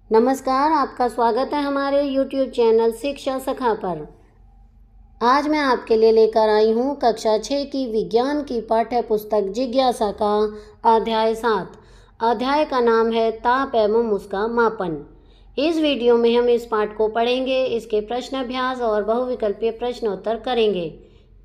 नमस्कार, आपका स्वागत है हमारे YouTube चैनल शिक्षा सखा पर। आज मैं आपके लिए लेकर आई हूँ कक्षा 6 की विज्ञान की पाठ्य पुस्तक जिज्ञासा का अध्याय 7। अध्याय का नाम है ताप एवं उसका मापन। इस वीडियो में हम इस पाठ को पढ़ेंगे, इसके प्रश्न अभ्यास और बहुविकल्पीय प्रश्नोत्तर करेंगे।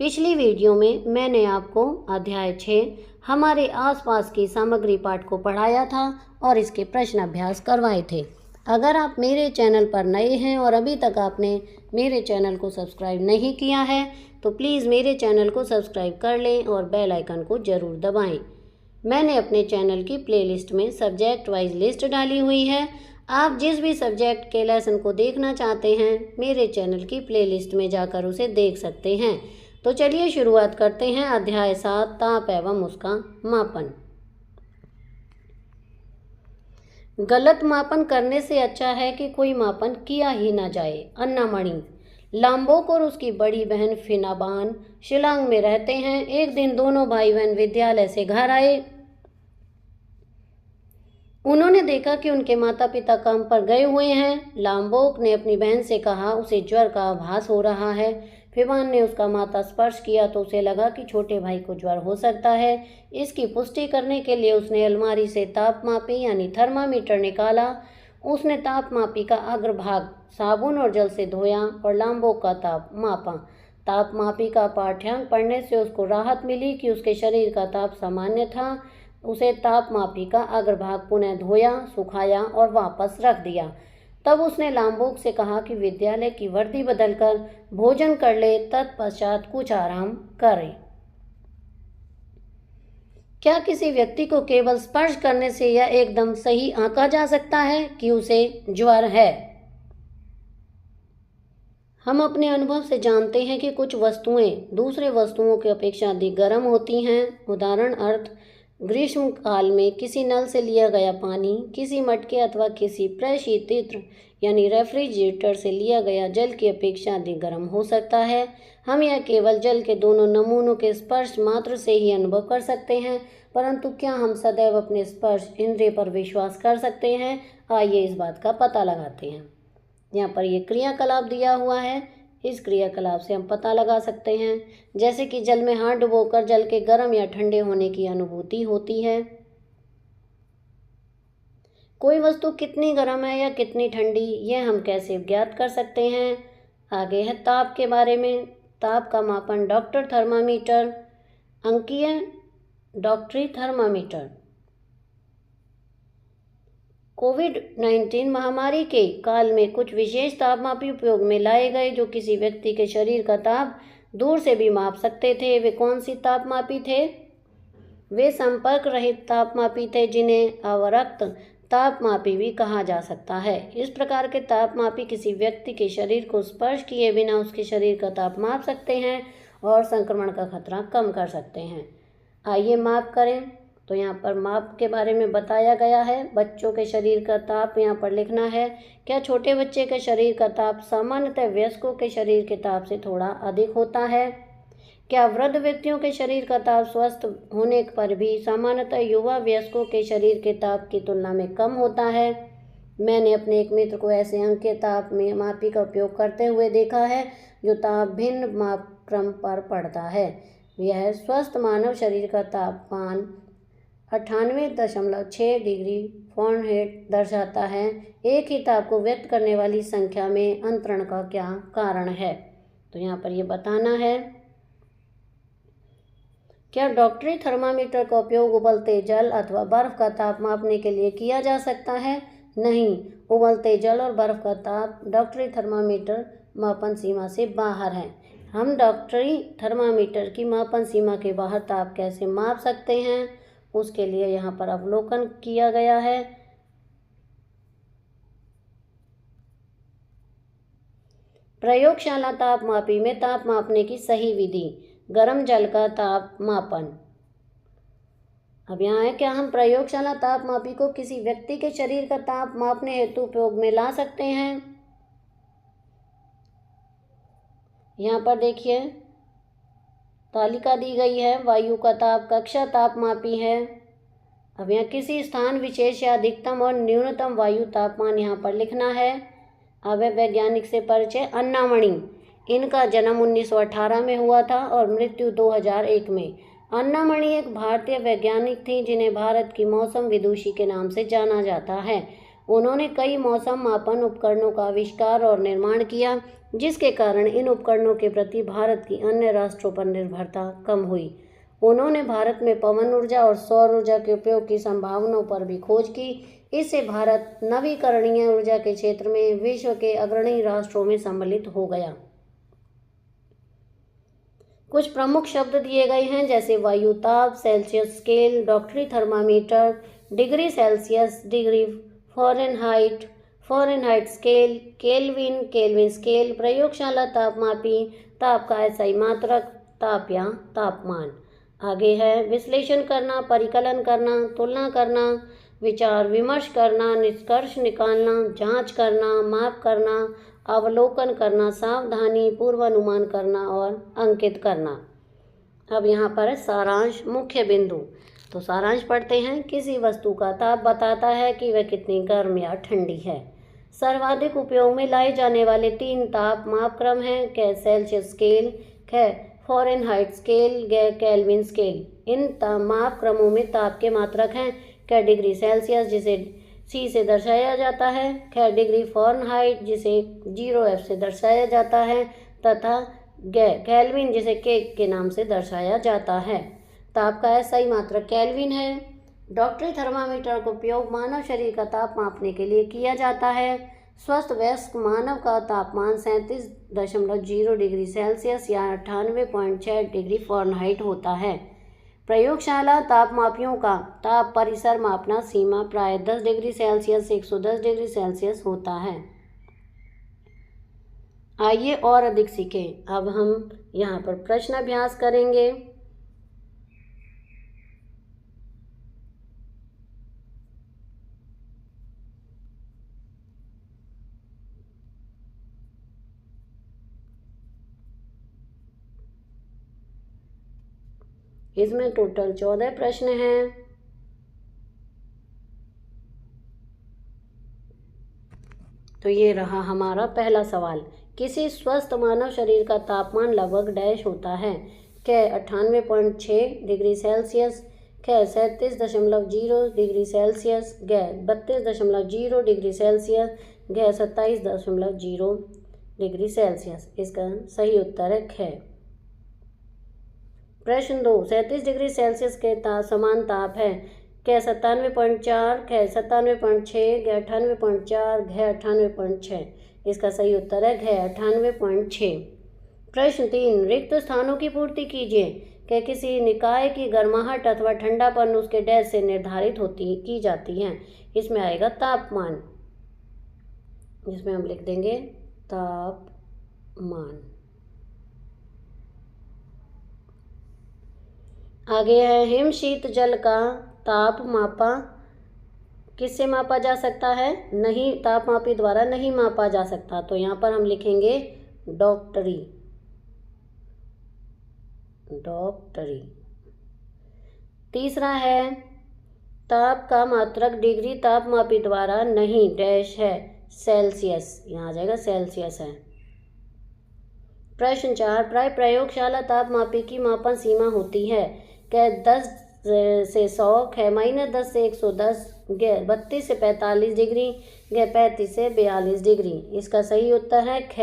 पिछली वीडियो में मैंने आपको अध्याय 6 हमारे आसपास की सामग्री पाठ को पढ़ाया था और इसके प्रश्न अभ्यास करवाए थे। अगर आप मेरे चैनल पर नए हैं और अभी तक आपने मेरे चैनल को सब्सक्राइब नहीं किया है तो प्लीज़ मेरे चैनल को सब्सक्राइब कर लें और बेल आइकन को ज़रूर दबाएं। मैंने अपने चैनल की प्लेलिस्ट में सब्जेक्ट वाइज लिस्ट डाली हुई है। आप जिस भी सब्जेक्ट के लेसन को देखना चाहते हैं मेरे चैनल की प्लेलिस्ट में जाकर उसे देख सकते हैं। तो चलिए शुरुआत करते हैं अध्याय 7 ताप एवं उसका मापन। गलत मापन करने से अच्छा है कि कोई मापन किया ही ना जाए। अन्ना मणि। लाम्बोक और उसकी बड़ी बहन फिनाबान शिलांग में रहते हैं। एक दिन दोनों भाई बहन विद्यालय से घर आए। उन्होंने देखा कि उनके माता पिता काम पर गए हुए हैं। लाम्बोक ने अपनी बहन से कहा उसे ज्वर का आभास हो रहा है। फिबान ने उसका माथा स्पर्श किया तो उसे लगा कि छोटे भाई को ज्वर हो सकता है। इसकी पुष्टि करने के लिए उसने अलमारी से तापमापी यानी थर्मामीटर निकाला। उसने तापमापी का अग्रभाग साबुन और जल से धोया और लाम्बोक का ताप मापा। तापमापी का पाठ्यांक पढ़ने से उसको राहत मिली कि उसके शरीर का ताप सामान्य था। उसे तापमापी का अग्रभाग पुनः धोया, सुखाया और वापस रख दिया। तब उसने लाम्बोक से कहा कि विद्यालय की वर्दी बदलकर भोजन कर ले, तत्पश्चात कुछ आराम करे। क्या किसी व्यक्ति को केवल स्पर्श करने से यह एकदम सही आंका जा सकता है कि उसे ज्वर है? हम अपने अनुभव से जानते हैं कि कुछ वस्तुएं दूसरे वस्तुओं की अपेक्षा अधिक गर्म होती हैं। उदाहरण अर्थ ग्रीष्म काल में किसी नल से लिया गया पानी किसी मटके अथवा किसी प्रशीतित्र यानी रेफ्रिजरेटर से लिया गया जल की अपेक्षा अधिक गर्म हो सकता है। हम यह केवल जल के दोनों नमूनों के स्पर्श मात्र से ही अनुभव कर सकते हैं, परंतु क्या हम सदैव अपने स्पर्श इंद्रिय पर विश्वास कर सकते हैं? आइए इस बात का पता लगाते हैं। यहाँ पर ये क्रियाकलाप दिया हुआ है। इस क्रियाकलाप से हम पता लगा सकते हैं, जैसे कि जल में हाथ डुबोकर जल के गर्म या ठंडे होने की अनुभूति होती है। कोई वस्तु कितनी गर्म है या कितनी ठंडी, यह हम कैसे ज्ञात कर सकते हैं? आगे है ताप के बारे में। ताप का मापन डॉक्टर थर्मामीटर, अंकीय डॉक्टरी थर्मामीटर। कोविड-19 महामारी के काल में कुछ विशेष तापमापी उपयोग में लाए गए जो किसी व्यक्ति के शरीर का ताप दूर से भी माप सकते थे। वे कौन सी तापमापी थे? वे संपर्क रहित तापमापी थे जिन्हें अवरक्त तापमापी भी कहा जा सकता है। इस प्रकार के तापमापी किसी व्यक्ति के शरीर को स्पर्श किए बिना उसके शरीर का ताप माप सकते हैं और संक्रमण का खतरा कम कर सकते हैं। आइए माप करें। तो यहाँ पर माप के बारे में बताया गया है। बच्चों के शरीर का ताप यहाँ पर लिखना है। क्या छोटे बच्चे के शरीर का ताप सामान्यतः वयस्कों के शरीर के ताप से थोड़ा अधिक होता है? क्या वृद्ध व्यक्तियों के शरीर का ताप स्वस्थ होने पर भी सामान्यतः युवा वयस्कों के शरीर के ताप की तुलना में कम होता है? मैंने अपने एक मित्र को ऐसे अंक के ताप में मापी का उपयोग करते हुए देखा है जो ताप भिन्न माप क्रम पर पड़ता है। यह स्वस्थ मानव शरीर का तापमान 98.6 डिग्री फ़ारेनहाइट दर्शाता है। एक ही ताप को व्यक्त करने वाली संख्या में अंतरण का क्या कारण है? तो यहाँ पर यह बताना है। क्या डॉक्टरी थर्मामीटर का उपयोग उबलते जल अथवा बर्फ का ताप मापने के लिए किया जा सकता है? नहीं, उबलते जल और बर्फ का ताप डॉक्टरी थर्मामीटर मापन सीमा से बाहर है। हम डॉक्टरी थर्मामीटर की मापन सीमा के बाहर ताप कैसे माप सकते हैं, उसके लिए यहाँ पर अवलोकन किया गया है। प्रयोगशाला तापमापी में ताप मापने की सही विधि। गर्म जल का ताप मापन। अब यहाँ है, क्या हम प्रयोगशाला तापमापी को किसी व्यक्ति के शरीर का ताप मापने हेतु उपयोग में ला सकते हैं? यहाँ पर देखिए तालिका दी गई है। वायु का ताप कक्षा तापमापी है। अब यहाँ किसी स्थान विशेष या अधिकतम और न्यूनतम वायु तापमान यहाँ पर लिखना है। अब है वैज्ञानिक से परिचय। अन्ना मणि, इनका जन्म 1918 में हुआ था और मृत्यु 2001 में। अन्ना मणि एक भारतीय वैज्ञानिक थी जिन्हें भारत की मौसम विदुषी के नाम से जाना जाता है। उन्होंने कई मौसम मापन उपकरणों का आविष्कार और निर्माण किया, जिसके कारण इन उपकरणों के प्रति भारत की अन्य राष्ट्रों पर निर्भरता कम हुई। उन्होंने भारत में पवन ऊर्जा और सौर ऊर्जा के उपयोग की संभावनाओं पर भी खोज की। इससे भारत नवीकरणीय ऊर्जा के क्षेत्र में विश्व के अग्रणी राष्ट्रों में सम्मिलित हो गया। कुछ प्रमुख शब्द दिए गए हैं, जैसे वायु ताप, सेल्सियस स्केल, डॉक्टरी thermometer, degree Celsius, degree Fahrenheit, Fahrenheit scale, kelvin, kelvin scale, प्रयोगशाला तापमापी, ताप का एसआई मात्रक, ताप या तापमान। आगे है विश्लेषण करना, परिकलन करना, तुलना करना, विचार विमर्श करना, निष्कर्ष निकालना, जांच करना, माप करना, अवलोकन करना, सावधानी पूर्वानुमान करना और अंकित करना। अब यहाँ पर सारांश, मुख्य बिंदु। तो सारांश पढ़ते हैं। किसी वस्तु का ताप बताता है कि वह कितनी गर्म या ठंडी है। सर्वाधिक उपयोग में लाए जाने वाले 3 ताप मापक्रम हैं। क सेल्सियस स्केल, ख फ़ारेनहाइट स्केल, ग केल्विन स्केल। इन माप क्रमों में ताप के मात्रक हैं। क डिग्री सेल्सियस, जिसे C से दर्शाया जाता है, ख डिग्री फ़ारेनहाइट, जिसे 0F से दर्शाया जाता है, तथा ग केल्विन, जिसे K के नाम से दर्शाया जाता है। ताप का एसआई मात्रक केल्विन है। डॉक्टरी थर्मामीटर का उपयोग मानव शरीर का ताप मापने के लिए किया जाता है। स्वस्थ वयस्क मानव का तापमान 37.0 डिग्री सेल्सियस या 98.6 डिग्री फ़ारेनहाइट होता है। प्रयोगशाला तापमापियों का ताप परिसर मापना सीमा प्राय 10 डिग्री सेल्सियस से 110 डिग्री सेल्सियस होता है। आइए और अधिक सीखें। अब हम यहाँ पर प्रश्न अभ्यास करेंगे। इसमें टोटल 14 प्रश्न हैं। तो ये रहा हमारा पहला सवाल। किसी स्वस्थ मानव शरीर का तापमान लगभग डैश होता है। क 98.6 डिग्री सेल्सियस, ख 37.0 डिग्री सेल्सियस, ग 32.0 डिग्री सेल्सियस, घ 27.0 डिग्री सेल्सियस। इसका सही उत्तर है ख। प्रश्न 2, 37 डिग्री सेल्सियस के समान ताप है। क 97.4, ख 97.6, घ 98.4, घ 98.6। इसका सही उत्तर है घ 98.6। प्रश्न 3, रिक्त स्थानों की पूर्ति कीजिए। क किसी निकाय की गर्माहट अथवा ठंडापन उसके डैश से निर्धारित की जाती है। इसमें आएगा तापमान, जिसमें हम लिख देंगे तापमान। आगे है हिम शीत जल का ताप किससे मापा जा सकता है? नहीं, तापमापी द्वारा नहीं मापा जा सकता। तो यहाँ पर हम लिखेंगे डॉक्टरी। तीसरा है ताप का मात्रक डिग्री तापमापी द्वारा नहीं डैश है, सेल्सियस। यहाँ आ जाएगा सेल्सियस है। प्रश्न 4, प्राय प्रयोगशाला तापमापी की मापन सीमा होती है। क 10 से 100, ख -10 से 110, ग 32 से 45 डिग्री, ग 35 से 42 डिग्री। इसका सही उत्तर है ख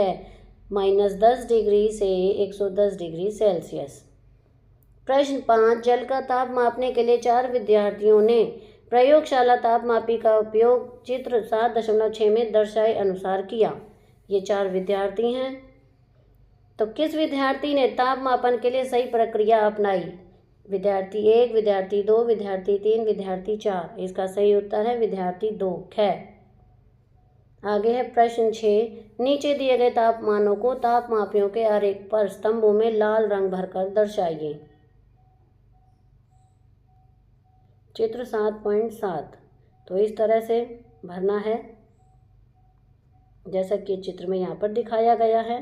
-10 डिग्री से 110 डिग्री सेल्सियस। प्रश्न 5, जल का ताप मापने के लिए 4 विद्यार्थियों ने प्रयोगशाला तापमापी का उपयोग चित्र 7.6 में दर्शाए अनुसार किया। ये 4 विद्यार्थी हैं। तो किस विद्यार्थी ने ताप मापन के लिए सही प्रक्रिया अपनाई? विद्यार्थी 1, विद्यार्थी 2, विद्यार्थी 3, विद्यार्थी 4। इसका सही उत्तर है विद्यार्थी 2 ख। आगे है प्रश्न 6, नीचे दिए गए तापमानों को तापमापियों के आरेख पर स्तंभों में लाल रंग भरकर दर्शाइए। चित्र 7.7। तो इस तरह से भरना है, जैसा कि चित्र में यहाँ पर दिखाया गया है।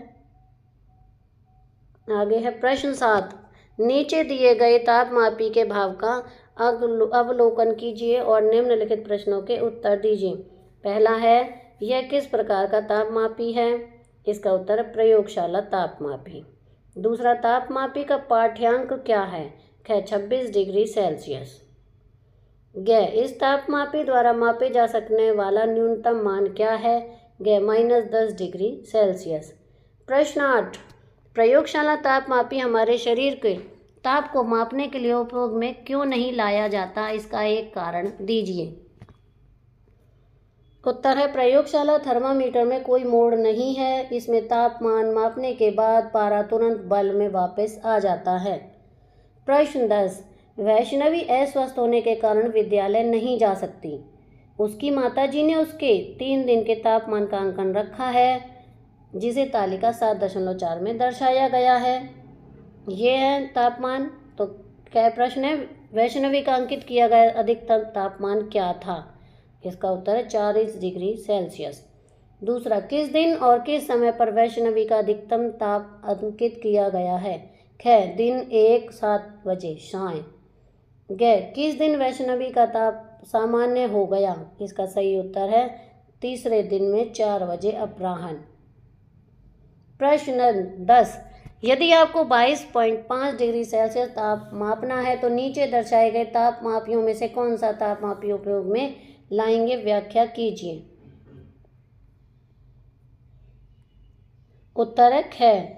आगे है प्रश्न 7, नीचे दिए गए तापमापी के भाव का अवलोकन कीजिए और निम्नलिखित प्रश्नों के उत्तर दीजिए। पहला है, यह किस प्रकार का तापमापी है? इसका उत्तर प्रयोगशाला तापमापी। दूसरा, तापमापी का पाठ्यांक क्या है? ख 26 डिग्री सेल्सियस। ग इस तापमापी द्वारा मापे जा सकने वाला न्यूनतम मान क्या है? ग -10 डिग्री सेल्सियस। प्रश्न 8, प्रयोगशाला तापमापी हमारे शरीर के ताप को मापने के लिए उपयोग में क्यों नहीं लाया जाता? इसका एक कारण दीजिए। उत्तर है, प्रयोगशाला थर्मामीटर में कोई मोड़ नहीं है। इसमें तापमान मापने के बाद पारा तुरंत बल में वापस आ जाता है। प्रश्न 10, वैष्णवी अस्वस्थ होने के कारण विद्यालय नहीं जा सकती। उसकी माताजी ने उसके 3 दिन के तापमान का अंकन रखा है, जिसे तालिका 7.4 में दर्शाया गया है। ये है तापमान। तो क्या प्रश्न है, वैष्णवी का अंकित किया गया अधिकतम तापमान क्या था? इसका उत्तर है 40 डिग्री सेल्सियस। दूसरा, किस दिन और किस समय पर वैष्णवी का अधिकतम ताप अंकित किया गया है? ख दिन 7 बजे साय। ग किस दिन वैष्णवी का ताप सामान्य हो गया? इसका सही उत्तर है तीसरे दिन में 4 बजे अपराह्न। प्रश्न 10, यदि आपको 22.5 डिग्री सेल्सियस ताप मापना है तो नीचे दर्शाए गए तापमापियों में से कौन सा तापमापी उपयोग में लाएंगे? व्याख्या कीजिए। उत्तर है ख।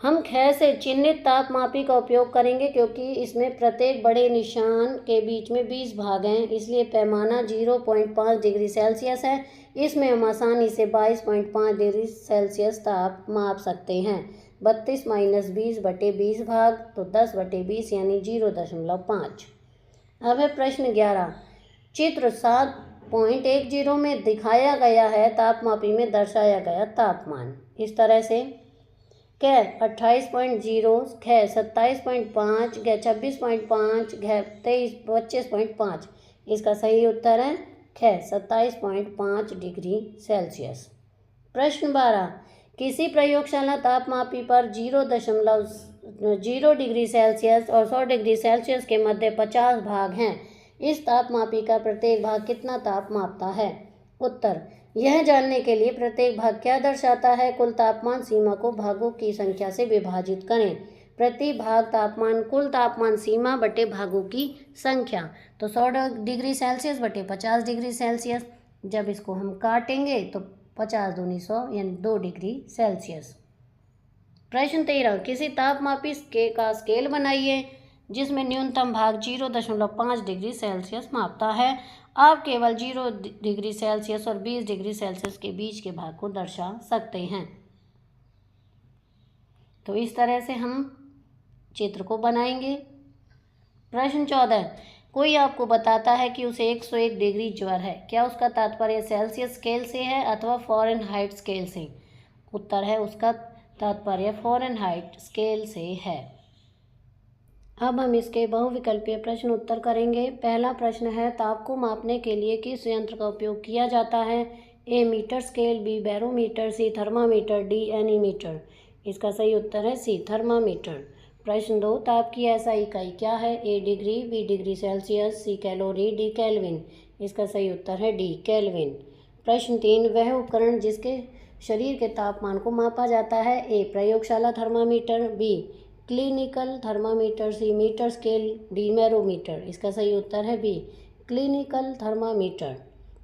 हम ख से चिन्हित तापमापी का उपयोग करेंगे क्योंकि इसमें प्रत्येक बड़े निशान के बीच में 20 भाग हैं, इसलिए पैमाना 0.5 डिग्री सेल्सियस है। इसमें हम आसानी से 22.5 डिग्री सेल्सियस ताप माप सकते हैं। 32 - 20/20 भाग तो 10/20 यानी 0.5। अब है प्रश्न 11, चित्र 7.10 में दिखाया गया है तापमापी में दर्शाया गया तापमान इस तरह से। क 28.0, ख 27.5, ग 26.5, घ 25.5। इसका सही उत्तर है ख 27.5 डिग्री सेल्सियस। प्रश्न 12, किसी प्रयोगशाला तापमापी पर 0.0 डिग्री सेल्सियस और 100 डिग्री सेल्सियस के मध्य 50 भाग हैं। इस तापमापी का प्रत्येक भाग कितना ताप मापता है? उत्तर, यह जानने के लिए प्रत्येक भाग क्या दर्शाता है? कुल तापमान सीमा को भागों की संख्या से विभाजित करें। प्रति भाग तापमान कुल तापमान सीमा बटे भागों की संख्या, तो 100 डिग्री सेल्सियस बटे 50 डिग्री सेल्सियस। जब इसको हम काटेंगे तो 50 दूनी 100 यानी 2 डिग्री सेल्सियस। प्रश्न 13, किसी तापमापी का स्केल बनाइए जिसमें न्यूनतम भाग 0.5 डिग्री सेल्सियस मापता है। आप केवल 0 डिग्री सेल्सियस और 20 डिग्री सेल्सियस के बीच के भाग को दर्शा सकते हैं। तो इस तरह से हम चित्र को बनाएंगे। प्रश्न 14, कोई आपको बताता है कि उसे 101 डिग्री ज्वर है। क्या उसका तात्पर्य सेल्सियस स्केल से है अथवा फ़ारेनहाइट स्केल से? उत्तर है, उसका तात्पर्य फ़ारेनहाइट स्केल से है। अब हम इसके बहुविकल्पीय प्रश्न उत्तर करेंगे। पहला प्रश्न है, ताप को मापने के लिए किस यंत्र का उपयोग किया जाता है? ए मीटर स्केल, बी बैरोमीटर, सी थर्मामीटर, डी एनीमीटर। इसका सही उत्तर है सी थर्मामीटर। प्रश्न 2, ताप की ऐसा इकाई क्या है? ए डिग्री, बी डिग्री सेल्सियस, सी कैलोरी, डी केल्विन। इसका सही उत्तर है डी केल्विन। प्रश्न 3, वह उपकरण जिसके शरीर के तापमान को मापा जाता है? ए प्रयोगशाला थर्मामीटर, बी क्लिनिकल थर्मामीटर, सी मीटर स्केल, डी बैरोमीटर। इसका सही उत्तर है बी क्लिनिकल थर्मामीटर।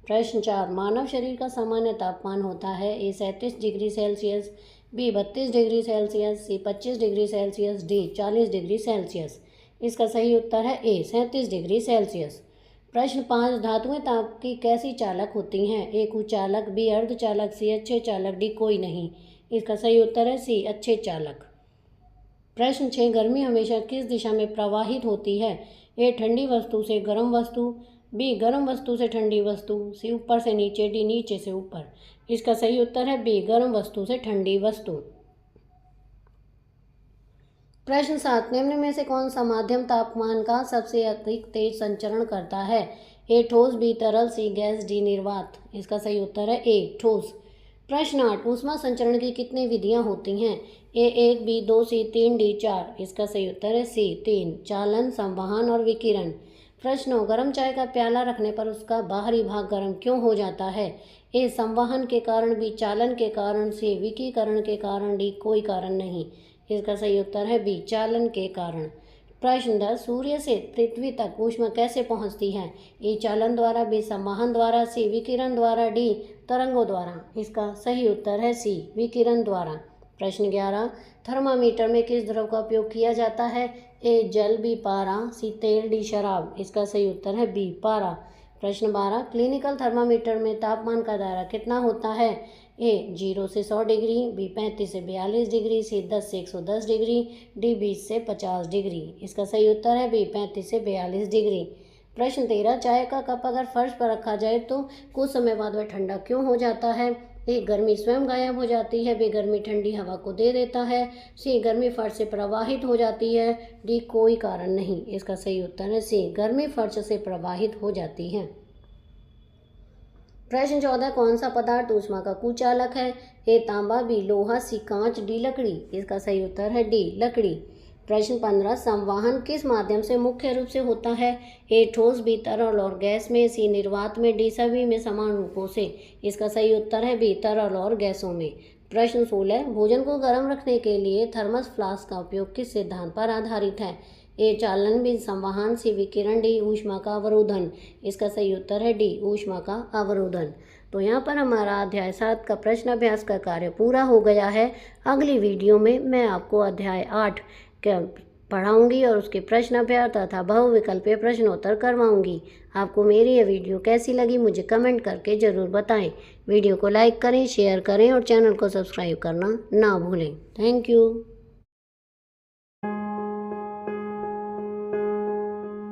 प्रश्न 4, मानव शरीर का सामान्य तापमान होता है? A 37 degree Celsius, B 32 degree Celsius, C 25 degree Celsius, D 40 degree Celsius. इसका सही उत्तर है ए 37 डिग्री सेल्सियस। प्रश्न 5, धातुएं ताप की कैसी चालक होती हैं? ए कुचालक, बी अर्धचालक, सी अच्छे चालक, डी कोई नहीं। इसका सही उत्तर है सी अच्छे चालक। प्रश्न 6, गर्मी हमेशा किस दिशा में प्रवाहित होती है? ए ठंडी वस्तु से गर्म वस्तु, बी गर्म वस्तु से ठंडी वस्तु, सी ऊपर से नीचे, डी नीचे से ऊपर। इसका सही उत्तर है बी गर्म वस्तु से ठंडी वस्तु। प्रश्न 7, निम्न में से कौन सा माध्यम तापमान का सबसे अधिक तेज संचरण करता है? ए ठोस, बी तरल, सी गैस, डी निर्वात। इसका सही उत्तर है ए ठोस। प्रश्न 8, ऊष्मा संचरण की कितनी विधियां होती हैं? ए 1, बी 2, सी 3, डी 4। इसका सही उत्तर है सी 3, चालन, संवहन और विकिरण। प्रश्न, गर्म चाय का प्याला रखने पर उसका बाहरी भाग गर्म क्यों हो जाता है? ए, संवहन के कारण, बी, चालन के कारण, सी, विकिरण के कारण, डी, कोई कारण नहीं। इसका सही उत्तर है बी, चालन के कारण। प्रश्न 10, सूर्य से पृथ्वी तक ऊष्मा कैसे पहुंचती है? ए, चालन द्वारा, बी, संवहन द्वारा, सी, विकिरण द्वारा, डी, तरंगों द्वारा। इसका सही उत्तर है सी, विकिरण द्वारा। प्रश्न 11, थर्मामीटर में किस द्रव का उपयोग किया जाता है? ए, जल, बी, पारा, सी, तेल, डी, शराब। इसका सही उत्तर है बी, पारा। प्रश्न 12, क्लिनिकल थर्मामीटर में तापमान का दायरा कितना होता है? ए, 0 से 100 डिग्री, बी, 35 से 42 डिग्री, सी, 10 से 110 डिग्री, डी, 20 से 50 डिग्री। इसका सही उत्तर है बी, 35 से 42 डिग्री। प्रश्न 13, चाय का कप अगर फर्श पर रखा जाए तो कुछ समय बाद वह ठंडा क्यों हो जाता है? ए, गर्मी स्वयं गायब हो जाती है, बी, गर्मी ठंडी हवा को दे देता है, सी, गर्मी फर्श से प्रवाहित हो जाती है, डी, कोई कारण नहीं। इसका सही उत्तर है सी, गर्मी फर्श से प्रवाहित हो जाती है। प्रश्न 14, कौन सा पदार्थ ऊष्मा का कुचालक है? ए, तांबा, बी, लोहा, सी, कांच, डी, लकड़ी। इसका सही उत्तर है डी, लकड़ी। प्रश्न 15, संवहन किस माध्यम से मुख्य रूप से होता है? ए, ठोस, बी, तरल और गैस में, सी, निर्वात में, डी, सभी में समान रूपों से। इसका सही उत्तर है बी, तरल और गैसों में। प्रश्न 16, भोजन को गर्म रखने के लिए थर्मस फ्लास्क का उपयोग किस सिद्धांत पर आधारित है? ए, चालन, बी, संवहन, सी, विकिरण, डी, ऊष्मा का अवरोधन। इसका सही उत्तर है डी, ऊष्मा का अवरोधन। तो यहाँ पर हमारा अध्याय 7 का प्रश्न अभ्यास का कार्य पूरा हो गया है। अगली वीडियो में मैं आपको अध्याय 8 पढ़ाऊंगी और उसके प्रश्न अभ्यास तथा बहुविकल्पीय प्रश्नोत्तर करवाऊंगी। आपको मेरी यह वीडियो कैसी लगी मुझे कमेंट करके ज़रूर बताएं। वीडियो को लाइक करें, शेयर करें और चैनल को सब्सक्राइब करना ना भूलें। Thank you.